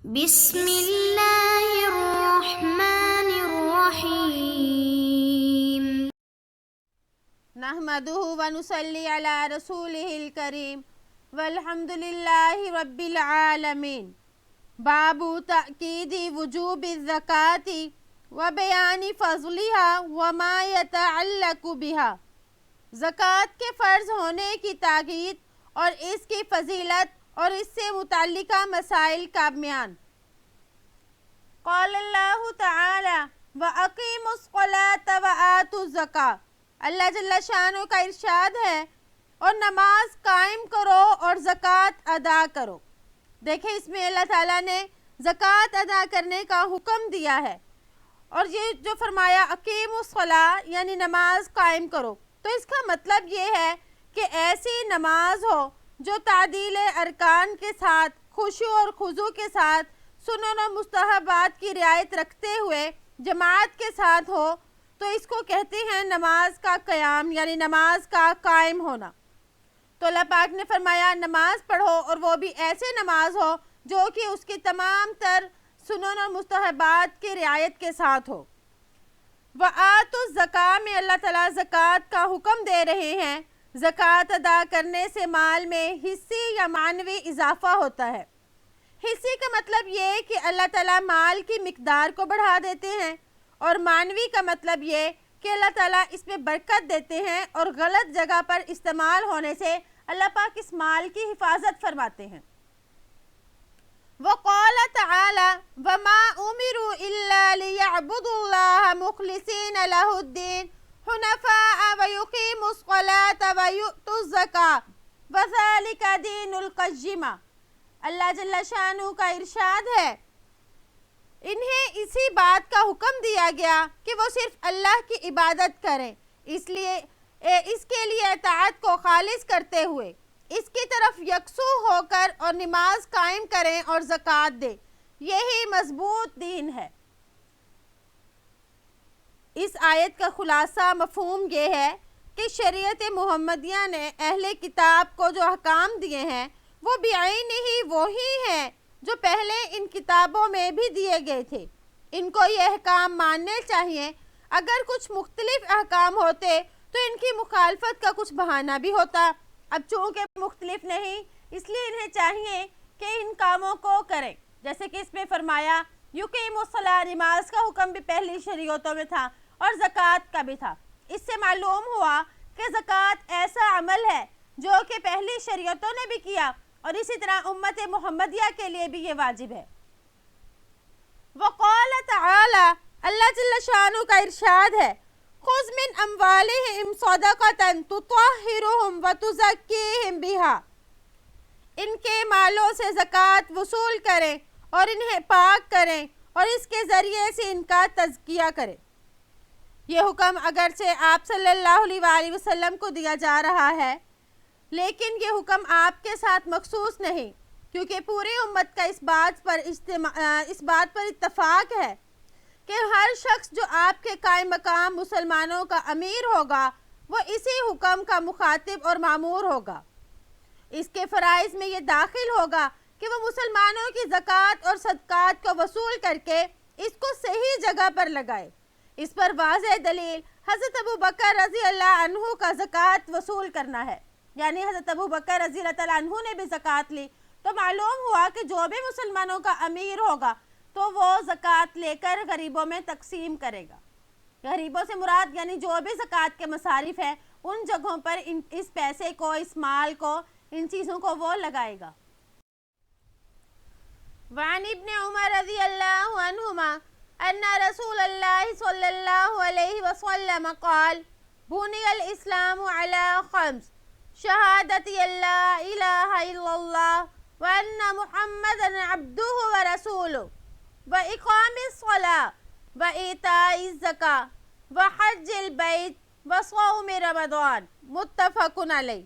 بسم اللہ الرحمن الرحیم نحمدہ ونصلی علی رسولہ الکریم والحمد للہ رب العالمین۔ باب تأکید وجوب الزکاة وبیان فضلها وما یتعلق بها۔ زکوٰۃ کے فرض ہونے کی تاکید اور اس کی فضیلت اور اس سے متعلقہ مسائل کا بیان۔ قال اللہ تعالی وَأَقِيمُوا الصَّلَاةَ وَآتُوا الزَّكَاةَ۔ اللہ جل شانہ کا ارشاد ہے اور نماز قائم کرو اور زکوٰۃ ادا کرو۔ دیکھیں اس میں اللہ تعالیٰ نے زکوٰۃ ادا کرنے کا حکم دیا ہے، اور یہ جو فرمایا اقیموا الصلاۃ یعنی نماز قائم کرو، تو اس کا مطلب یہ ہے کہ ایسی نماز ہو جو تعدیل ارکان کے ساتھ، خشوع اور خضوع کے ساتھ، سنن و مستحبات کی رعایت رکھتے ہوئے جماعت کے ساتھ ہو، تو اس کو کہتے ہیں نماز کا قیام یعنی نماز کا قائم ہونا۔ تو اللہ پاک نے فرمایا نماز پڑھو، اور وہ بھی ایسے نماز ہو جو کہ اس کی تمام تر سنن و مستحبات کی رعایت کے ساتھ ہو۔ وَآتُوا الزَّکَاةَ میں اللہ تعالیٰ زکوٰۃ کا حکم دے رہے ہیں۔ زکوٰۃ ادا کرنے سے مال میں حصی یا معنوی اضافہ ہوتا ہے۔ حصی کا مطلب یہ کہ اللہ تعالیٰ مال کی مقدار کو بڑھا دیتے ہیں، اور معنوی کا مطلب یہ کہ اللہ تعالیٰ اس میں برکت دیتے ہیں، اور غلط جگہ پر استعمال ہونے سے اللہ پاک اس مال کی حفاظت فرماتے ہیں۔ وقال تعالی وما امروا الا ليعبدوا الله مخلصين له الدين حنفاء ويقيموا الصلاة ويؤتوا الزكاة وذلك دين القیمہ۔ اللہ جل شانہ کا ارشاد ہے انہیں اسی بات کا حکم دیا گیا کہ وہ صرف اللہ کی عبادت کریں، اس کے لیے اطاعت کو خالص کرتے ہوئے اس کی طرف یکسو ہو کر اور نماز قائم کریں اور زکوٰۃ دیں، یہی مضبوط دین ہے۔ اس آیت کا خلاصہ مفہوم یہ ہے کہ شریعت محمدیہ نے اہل کتاب کو جو احکام دیے ہیں وہ بعینہ ہی وہی ہیں جو پہلے ان کتابوں میں بھی دیے گئے تھے۔ ان کو یہ احکام ماننے چاہیے۔ اگر کچھ مختلف احکام ہوتے تو ان کی مخالفت کا کچھ بہانہ بھی ہوتا، اب چونکہ مختلف نہیں اس لیے انہیں چاہیے کہ ان کاموں کو کریں، جیسے کہ اس میں فرمایا یقیموا الصلاۃ، نماز کا حکم بھی پہلی شریعتوں میں تھا اور زکوٰۃ کا بھی تھا۔ اس سے معلوم ہوا کہ زکوٰۃ ایسا عمل ہے جو کہ پہلی شریعتوں نے بھی کیا، اور اسی طرح امت محمدیہ کے لیے بھی یہ واجب ہے۔ وقال تعالی، اللہ جل شانہ کا ارشاد ہے خذ من اموالہم صدقۃ تطہرہم وتزکیہم بہا۔ ان کے مالوں سے زکوٰۃ وصول کریں اور انہیں پاک کریں، اور اس کے ذریعے سے ان کا تزکیہ کریں۔ یہ حکم اگرچہ آپ صلی اللہ علیہ وآلہ وسلم کو دیا جا رہا ہے، لیکن یہ حکم آپ کے ساتھ مخصوص نہیں، کیونکہ پوری امت کا اس بات پر اتفاق ہے کہ ہر شخص جو آپ کے قائم مقام مسلمانوں کا امیر ہوگا وہ اسی حکم کا مخاطب اور مامور ہوگا۔ اس کے فرائض میں یہ داخل ہوگا کہ وہ مسلمانوں کی زکوٰۃ اور صدقات کو وصول کر کے اس کو صحیح جگہ پر لگائے۔ اس پر واضح دلیل حضرت ابوبکر رضی اللہ عنہ کا زکوٰۃ وصول کرنا ہے، یعنی حضرت ابوبکر رضی اللہ عنہ نے بھی زکوٰۃ لی، تو معلوم ہوا کہ جو بھی مسلمانوں کا امیر ہوگا تو وہ زکوٰۃ لے کر غریبوں میں تقسیم کرے گا۔ غریبوں سے مراد یعنی جو بھی زکوٰۃ کے مصارف ہیں ان جگہوں پر اس پیسے کو، اس مال کو، ان چیزوں کو وہ لگائے گا۔ وعن ابن عمر رضی اللہ عنہما ان رسول اللہ صلی اللہ علیہ وسلم قال بنی الاسلام علی خمس شہادت لا الہ الا اللہ وان محمد عبدہ ورسولہ وإقام الصلاة وإيتاء الزکاة وحج البیت وصوم رمضان، متفق علیہ۔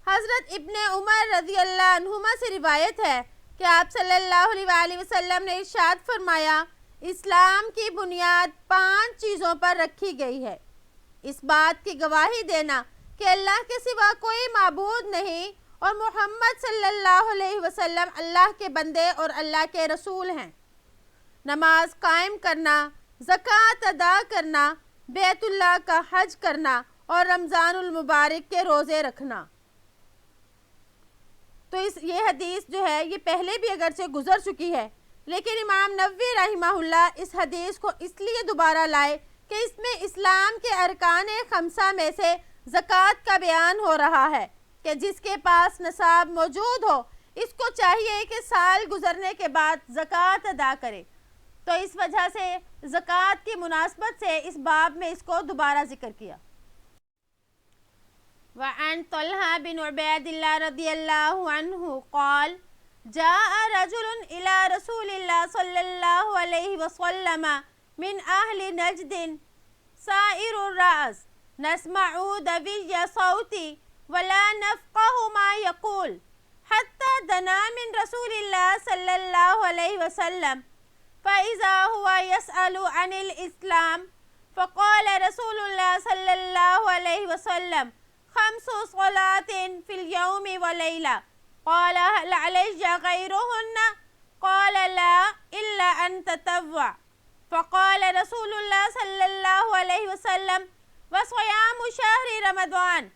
حضرت ابن عمر رضی اللہ عنہما سے روایت ہے کہ آپ صلی اللہ علیہ وآلہ وسلم نے ارشاد فرمایا اسلام کی بنیاد 5 چیزوں پر رکھی گئی ہے۔ اس بات کی گواہی دینا کہ اللہ کے سوا کوئی معبود نہیں، اور محمد صلی اللہ علیہ وسلم اللہ کے بندے اور اللہ کے رسول ہیں۔ نماز قائم کرنا، زکوٰۃ ادا کرنا، بیت اللہ کا حج کرنا اور رمضان المبارک کے روزے رکھنا۔ تو یہ حدیث جو ہے یہ پہلے بھی اگرچہ گزر چکی ہے، لیکن امام نووی رحمہ اللہ اس حدیث کو اس لیے دوبارہ لائے کہ اس میں اسلام کے ارکان خمسہ میں سے زکوٰۃ کا بیان ہو رہا ہے کہ جس کے پاس نصاب موجود ہو اس کو چاہیے کہ سال گزرنے کے بعد زکوٰۃ ادا کرے۔ تو اس وجہ سے زکوٰۃ کی مناسبت سے اس باب میں اس کو دوبارہ ذکر کیا۔ وعن طلحہ بن عبید اللہ رضی اللہ عنہ قال جاء رجل الى رسول اللہ صلی اللہ علیہ وسلم من اہل نجد سائر الرأس نسمع دوی صوت ولا نفقه ما يقول حتى دنا من رسول اللہ صلی اللہ علیہ وسلم فإذا هو يسأل عن الإسلام فقال رسول اللہ صلی اللہ علیہ وسلم 5 صلاة في اليوم وليلة قال هل علي غيرهن قال لا إلا أن تطوع فقال رسول الله صلى الله عليه وسلم وصيام شهر رمضان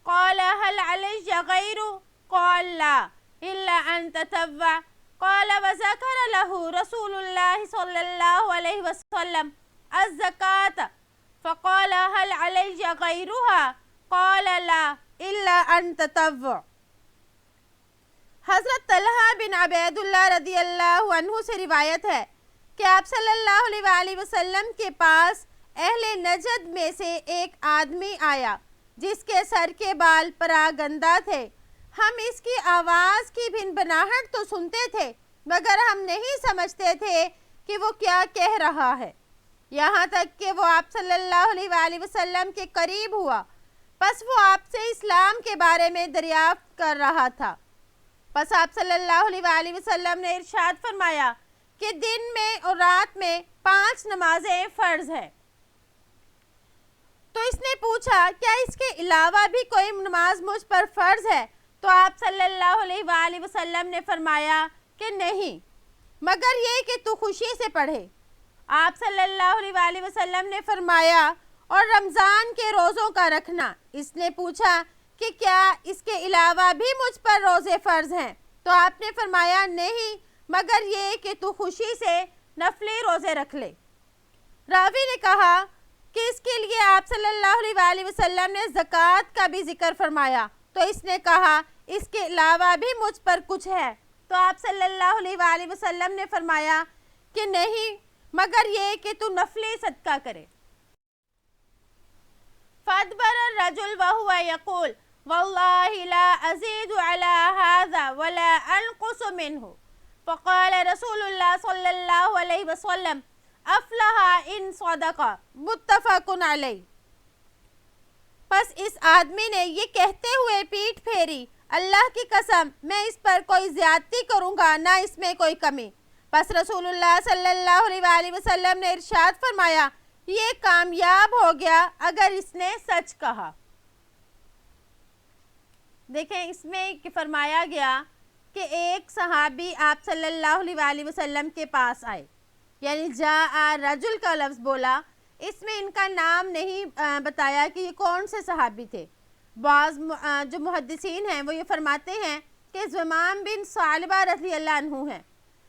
قال هل علي غيره قال لا إلا أن تطوع قال وذكر له رسول الله صلى الله عليه وسلم الزكاة فقال هل علي غيرها قال لا الا ان تطوع۔ حضرت طلحہ بن عبید اللہ رضی اللہ عنہ سے روایت ہے کہ آپ صلی اللہ علیہ وآلہ وسلم کے پاس اہل نجد میں سے ایک آدمی آیا جس کے سر کے بال پراگندہ تھے۔ ہم اس کی آواز کی بھن بناہٹ تو سنتے تھے مگر ہم نہیں سمجھتے تھے کہ وہ کیا کہہ رہا ہے، یہاں تک کہ وہ آپ صلی اللہ علیہ وآلہ وسلم کے قریب ہوا، پس وہ آپ سے اسلام کے بارے میں دریافت کر رہا تھا۔ پس آپ صلی اللہ علیہ وآلہ وسلم نے ارشاد فرمایا کہ دن میں اور رات میں 5 نمازیں فرض ہیں۔ تو اس نے پوچھا کیا اس کے علاوہ بھی کوئی نماز مجھ پر فرض ہے؟ تو آپ صلی اللہ علیہ وآلہ وسلم نے فرمایا کہ نہیں، مگر یہ کہ تو خوشی سے پڑھے۔ آپ صلی اللہ علیہ وآلہ وسلم نے فرمایا اور رمضان کے روزوں کا رکھنا۔ اس نے پوچھا کہ کیا اس کے علاوہ بھی مجھ پر روزے فرض ہیں؟ تو آپ نے فرمایا نہیں، مگر یہ کہ تو خوشی سے نفلی روزے رکھ لے۔ راوی نے کہا کہ اس کے لیے آپ صلی اللہ علیہ وآلہ وسلم نے زکوٰۃ کا بھی ذکر فرمایا، تو اس نے کہا اس کے علاوہ بھی مجھ پر کچھ ہے؟ تو آپ صلی اللہ علیہ وآلہ وسلم نے فرمایا کہ نہیں، مگر یہ کہ تو نفلی صدقہ کرے۔ فَأَدْبَرَ الرَّجُلُ وَهُوَ يَقُولُ وَاللَّهِ لَا أَزِيدُ عَلَى هَذَا وَلَا أَنْقُصُ مِنْهُ فَقَالَ رَسُولُ اللَّهِ صَلَّى اللَّهُ عَلَيْهِ وَسَلَّمَ أَفْلَحَ إِنْ صَدَقَ متفق علیہ۔ پس اس آدمی نے یہ کہتے ہوئے پیٹھ پھیری، اللہ کی قسم میں اس پر کوئی زیادتی کروں گا نہ اس میں کوئی کمی۔ پس رسول اللہ صلی اللہ علیہ وآلہ وسلم نے ارشاد فرمایا یہ کامیاب ہو گیا اگر اس نے سچ کہا۔ دیکھیں اس میں فرمایا گیا کہ ایک صحابی آپ صلی اللہ علیہ وآلہ وسلم کے پاس آئے، یعنی جاء رجل کا لفظ بولا، اس میں ان کا نام نہیں بتایا کہ یہ کون سے صحابی تھے۔ بعض جو محدثین ہیں وہ یہ فرماتے ہیں کہ زمام بن ثعلبہ رضی اللہ عنہ ہیں،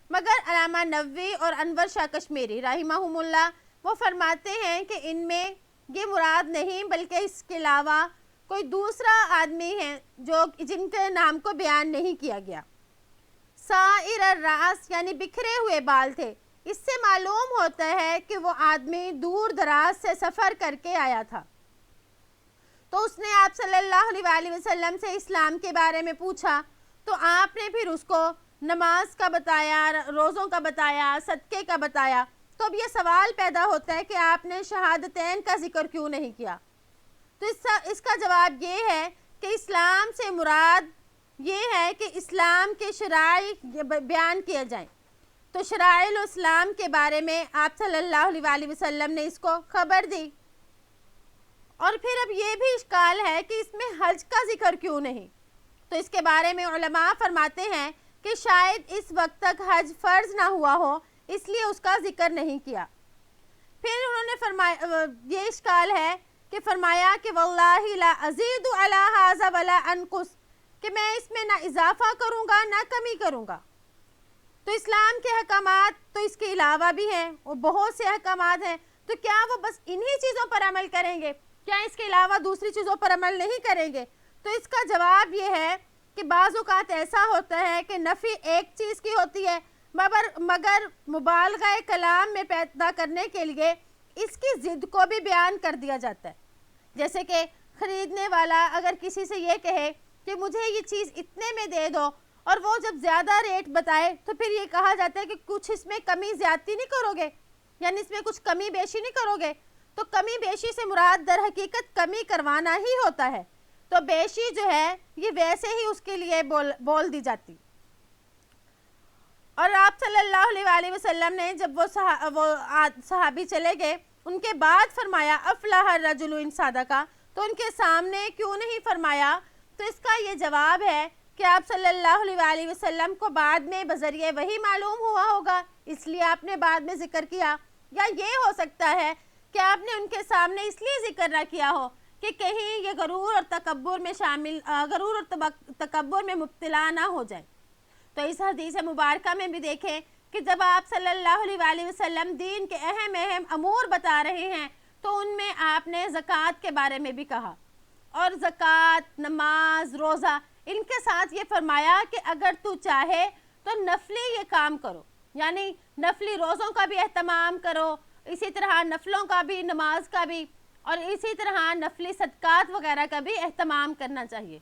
مگر علامہ نووی اور انور شاہ کشمیری رحمہم اللہ وہ فرماتے ہیں کہ ان میں یہ مراد نہیں بلکہ اس کے علاوہ کوئی دوسرا آدمی ہے جن کے نام کو بیان نہیں کیا گیا۔ سائر الراس یعنی بکھرے ہوئے بال تھے۔ اس سے معلوم ہوتا ہے کہ وہ آدمی دور دراز سے سفر کر کے آیا تھا۔ تو اس نے آپ صلی اللہ علیہ وآلہ وسلم سے اسلام کے بارے میں پوچھا، تو آپ نے پھر اس کو نماز کا بتایا، روزوں کا بتایا، صدقے کا بتایا۔ تو اب یہ سوال پیدا ہوتا ہے کہ آپ نے شہادتین کا ذکر کیوں نہیں کیا؟ تو اس کا جواب یہ ہے کہ اسلام سے مراد یہ ہے کہ اسلام کے شرائع بیان کیے جائیں۔ تو شرائع الاسلام کے بارے میں آپ صلی اللہ علیہ وآلہ وسلم نے اس کو خبر دی۔ اور پھر اب یہ بھی اشکال ہے کہ اس میں حج کا ذکر کیوں نہیں؟ تو اس کے بارے میں علماء فرماتے ہیں کہ شاید اس وقت تک حج فرض نہ ہوا ہو، اس لیے اس کا ذکر نہیں کیا۔ پھر انہوں نے فرمایا، یہ اشکال ہے کہ فرمایا کہ واللہ لا ازید علی ھذا ولا انقص، کہ میں اس میں نہ اضافہ کروں گا نہ کمی کروں گا۔ تو اسلام کے احکامات تو اس کے علاوہ بھی ہیں، اور بہت سے احکامات ہیں، تو کیا وہ بس انہی چیزوں پر عمل کریں گے؟ کیا اس کے علاوہ دوسری چیزوں پر عمل نہیں کریں گے؟ تو اس کا جواب یہ ہے کہ بعض اوقات ایسا ہوتا ہے کہ نفی ایک چیز کی ہوتی ہے، مگر مبالغہ کلام میں پیدا کرنے کے لیے اس کی ضد کو بھی بیان کر دیا جاتا ہے۔ جیسے کہ خریدنے والا اگر کسی سے یہ کہے کہ مجھے یہ چیز اتنے میں دے دو، اور وہ جب زیادہ ریٹ بتائے تو پھر یہ کہا جاتا ہے کہ کچھ اس میں کمی زیادتی نہیں کرو گے، یعنی اس میں کچھ کمی بیشی نہیں کرو گے۔ تو کمی بیشی سے مراد در حقیقت کمی کروانا ہی ہوتا ہے، تو بیشی جو ہے یہ ویسے ہی اس کے لیے بول دی جاتی۔ اور آپ صلی اللہ علیہ وآلہ وسلم نے جب وہ صحابی چلے گئے، ان کے بعد فرمایا افلح الرجل ان صدقہ، تو ان کے سامنے کیوں نہیں فرمایا؟ تو اس کا یہ جواب ہے کہ آپ صلی اللہ علیہ وآلہ وسلم کو بعد میں بذریعہ وحی معلوم ہوا ہوگا، اس لیے آپ نے بعد میں ذکر کیا۔ یا یہ ہو سکتا ہے کہ آپ نے ان کے سامنے اس لیے ذکر نہ کیا ہو کہ کہیں یہ غرور اور تکبر میں مبتلا نہ ہو جائے۔ تو اس حدیث مبارکہ میں بھی دیکھیں کہ جب آپ صلی اللہ علیہ وآلہ وسلم دین کے اہم امور بتا رہے ہیں تو ان میں آپ نے زکوٰۃ کے بارے میں بھی کہا، اور زکوٰۃ، نماز، روزہ، ان کے ساتھ یہ فرمایا کہ اگر تو چاہے تو نفلی یہ کام کرو، یعنی نفلی روزوں کا بھی اہتمام کرو، اسی طرح نفلوں کا بھی، نماز کا بھی، اور اسی طرح نفلی صدقات وغیرہ کا بھی اہتمام کرنا چاہیے۔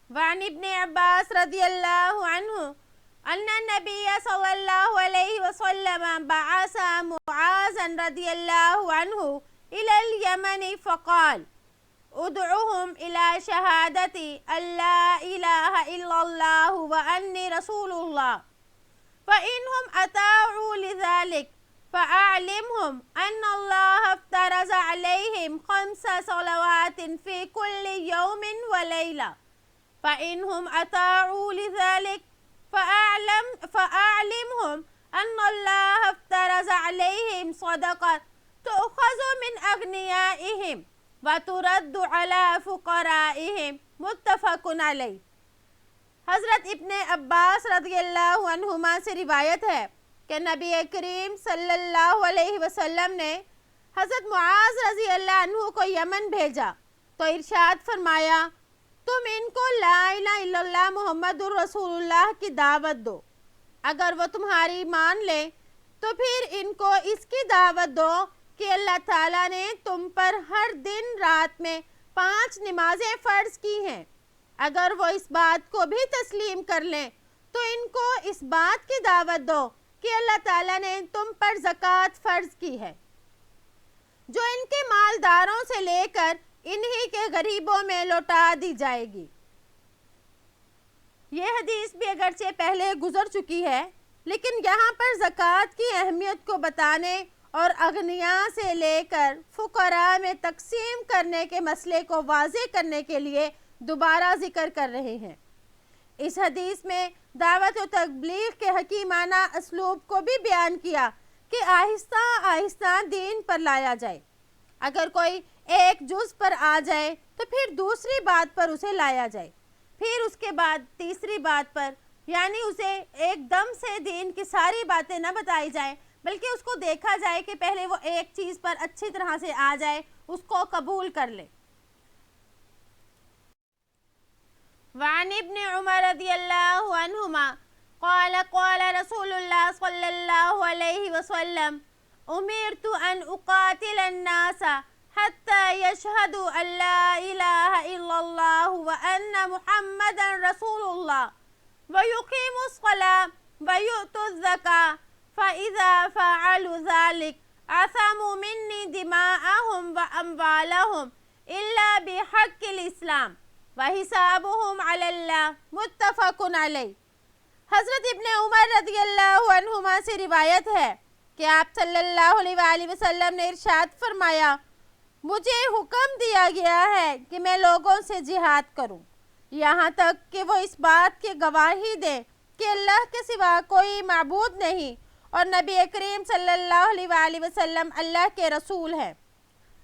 وعن ابن عباس رضی اللہ عنہ ان النبی صلی اللہ علیہ وسلم بعث معاذا رضی اللہ عنہ الى اليمن فقال ادعوهم الى شهادة ان لا اله الا الله واني رسول الله فانهم اطاعوا لذلك فاعلمهم ان الله افترض عليهم 5 صلوات في كل يوم وليلة فانهم اطاعوا لذلك فاعلمهم ان الله افترض عليهم صدقة تؤخذ من اغنيائهم وَتُرَدُّ عَلَى فُقَرَائِهِمْ متفق علیہ۔ حضرت ابن عباس رضی اللہ عنہما سے روایت ہے کہ نبی کریم صلی اللہ علیہ وسلم نے حضرت معاذ رضی اللہ عنہ کو یمن بھیجا تو ارشاد فرمایا تم ان کو لا الہ الا اللہ محمد الرسول اللہ کی دعوت دو، اگر وہ تمہاری مان لیں تو پھر ان کو اس کی دعوت دو کہ اللہ تعالیٰ نے تم پر ہر دن رات میں 5 نمازیں فرض کی ہیں۔ اگر وہ اس بات کو بھی تسلیم کر لیں تو ان کو اس بات کی دعوت دو کہ اللہ تعالیٰ نے تم پر زکوٰۃ فرض کی ہے، جو ان کے مالداروں سے لے کر انہی کے غریبوں میں لوٹا دی جائے گی۔ یہ حدیث بھی اگرچہ پہلے گزر چکی ہے، لیکن یہاں پر زکوٰۃ کی اہمیت کو بتانے اور اغنیاء سے لے کر فقراء میں تقسیم کرنے کے مسئلے کو واضح کرنے کے لیے دوبارہ ذکر کر رہے ہیں۔ اس حدیث میں دعوت و تبلیغ کے حکیمانہ اسلوب کو بھی بیان کیا کہ آہستہ آہستہ دین پر لایا جائے، اگر کوئی ایک جز پر آ جائے تو پھر دوسری بات پر اسے لایا جائے، پھر اس کے بعد تیسری بات پر، یعنی اسے ایک دم سے دین کی ساری باتیں نہ بتائی جائیں، بلکہ اس کو دیکھا جائے کہ پہلے وہ ایک چیز پر اچھی طرح سے آ جائے، اس کو قبول کر لے۔ وعن ابن عمر رضی اللہ عنہما قال قال رسول اللہ صلی اللہ علیہ وسلم امرت ان اقاتل الناس حتى يشهدوا ان لا اله الا الله وان محمدا رسول الله ويقيموا الصلاة ويؤتوا الزكاة فإذا فعلوا ذلك عصموا مني دماءهم وأموالهم إلا بحق الإسلام وحسابهم على الله متفق علیہ۔ حضرت ابن عمر رضی اللہ عنہما سے روایت ہے کہ آپ صلی اللہ علیہ وآلہ وسلم نے ارشاد فرمایا مجھے حکم دیا گیا ہے کہ میں لوگوں سے جہاد کروں، یہاں تک کہ وہ اس بات کی گواہی دیں کہ اللہ کے سوا کوئی معبود نہیں اور نبی کریم صلی اللہ علیہ وآلہ وسلم اللہ کے رسول ہیں۔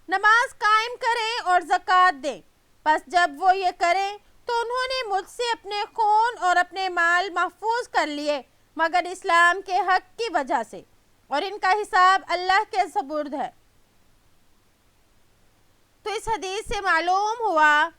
نماز قائم کریں اور زکوٰۃ دیں۔ پس جب وہ یہ کریں تو انہوں نے مجھ سے اپنے خون اور اپنے مال محفوظ کر لیے مگر اسلام کے حق کی وجہ سے، اور ان کا حساب اللہ کے سپرد ہے۔ تو اس حدیث سے معلوم ہوا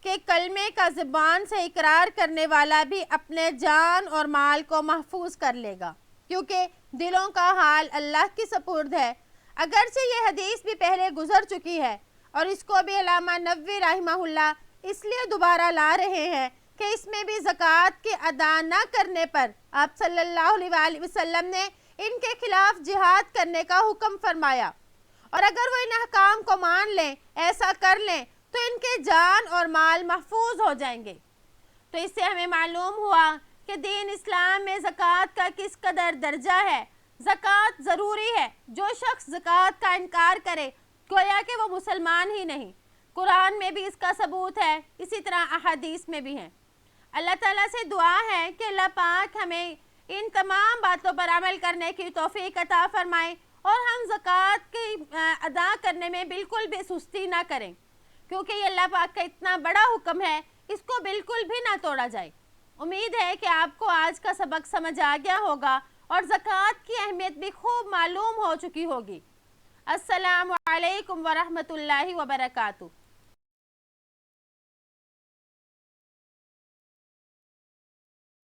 کہ کلمے کا زبان سے اقرار کرنے والا بھی اپنے جان اور مال کو محفوظ کر لے گا، کیونکہ دلوں کا حال اللہ کی سپرد ہے۔ اگرچہ یہ حدیث بھی پہلے گزر چکی ہے اور اس کو بھی علامہ نووی رحمہ اللہ اس لیے دوبارہ لا رہے ہیں کہ اس میں بھی زکوٰۃ کے ادا نہ کرنے پر آپ صلی اللہ علیہ وآلہ وسلم نے ان کے خلاف جہاد کرنے کا حکم فرمایا، اور اگر وہ ان احکام کو مان لیں، ایسا کر لیں تو ان کے جان اور مال محفوظ ہو جائیں گے۔ تو اس سے ہمیں معلوم ہوا کہ دین اسلام میں زکوٰۃ کا کس قدر درجہ ہے۔ زکوٰۃ ضروری ہے۔ جو شخص زکوٰۃ کا انکار کرے گویا کہ وہ مسلمان ہی نہیں۔ قرآن میں بھی اس کا ثبوت ہے، اسی طرح احادیث میں بھی ہے۔ اللہ تعالیٰ سے دعا ہے کہ اللہ پاک ہمیں ان تمام باتوں پر عمل کرنے کی توفیق عطا فرمائے اور ہم زکوٰۃ کی ادا کرنے میں بالکل بھی سستی نہ کریں، کیونکہ یہ اللہ پاک کا اتنا بڑا حکم ہے، اس کو بالکل بھی نہ توڑا جائے۔ امید ہے کہ آپ کو آج کا سبق سمجھ آ گیا ہوگا اور زکوٰۃ کی اہمیت بھی خوب معلوم ہو چکی ہوگی۔ السلام علیکم ورحمۃ اللہ وبرکاتہ۔